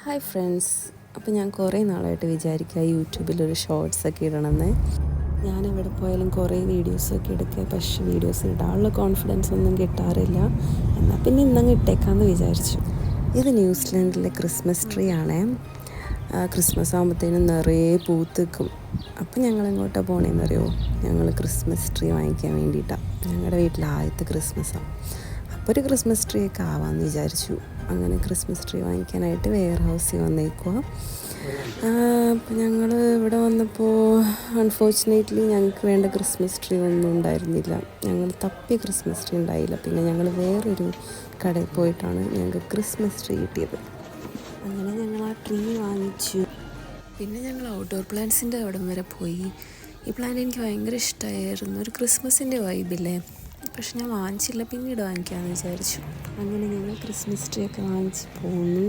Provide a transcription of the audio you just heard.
Hi friends. അപ്പോൾ ഞാൻ കുറേ നാളായിട്ട് വിചാരിക്കുക യൂട്യൂബിലൊരു ഷോർട്സൊക്കെ ഇടണമെന്ന്. ഞാനെവിടെ പോയാലും കുറേ വീഡിയോസൊക്കെ എടുക്കുക, പക്ഷേ വീഡിയോസ് ഇടാനുള്ള കോൺഫിഡൻസ് ഒന്നും കിട്ടാറില്ല. എന്നാൽ പിന്നെ ഇന്നങ്ങ് ഇട്ടേക്കാമെന്ന് വിചാരിച്ചു. ഇത് ന്യൂസിലൻഡിലെ ക്രിസ്മസ് ട്രീ ആണേ. ക്രിസ്മസ് ആകുമ്പോഴത്തേനും നിറയെ പൂത്ത് നിൽക്കും. അപ്പോൾ ഞങ്ങൾ എങ്ങോട്ടാണ് പോകണേന്നറിയോ? ഞങ്ങൾ ക്രിസ്മസ് ട്രീ വാങ്ങിക്കാൻ വേണ്ടിയിട്ടാണ്. ഞങ്ങളുടെ വീട്ടിൽ ആദ്യത്തെ ക്രിസ്മസാണ്. അപ്പോൾ ഒരു ക്രിസ്മസ് ട്രീ ഒക്കെ ആവാമെന്ന് വിചാരിച്ചു. അങ്ങനെ ക്രിസ്മസ് ട്രീ വാങ്ങിക്കാനായിട്ട് വെയർ ഹൗസിൽ വന്നേക്കുക. അപ്പോൾ ഞങ്ങൾ ഇവിടെ വന്നപ്പോൾ അൺഫോർച്ചുനേറ്റ്ലി ഞങ്ങൾക്ക് വേണ്ട ക്രിസ്മസ് ട്രീ ഒന്നും ഉണ്ടായിരുന്നില്ല. ഞങ്ങൾ തപ്പിയ ക്രിസ്മസ് ട്രീ ഉണ്ടായില്ല. പിന്നെ ഞങ്ങൾ വേറൊരു കടയിൽ പോയിട്ടാണ് ഞങ്ങൾക്ക് ക്രിസ്മസ് ട്രീ കിട്ടിയത്. അങ്ങനെ ഞങ്ങൾ ആ ട്രീ വാങ്ങിച്ചു. പിന്നെ ഞങ്ങൾ ഔട്ട്ഡോർ പ്ലാന്റ്സിൻ്റെ അവിടം വരെ പോയി. ഈ പ്ലാന്റ് എനിക്ക് ഭയങ്കര ഇഷ്ടമായിരുന്നു. ഒരു ക്രിസ്മസിൻ്റെ വൈബില്ലേ. പക്ഷെ ഞാൻ വാങ്ങിച്ചില്ല, പിന്നീട് വാങ്ങിക്കാമെന്ന് വിചാരിച്ചു. അങ്ങനെ ഞങ്ങൾ ക്രിസ്മസ് ട്രീ ഒക്കെ വാങ്ങിച്ച് പോന്നു.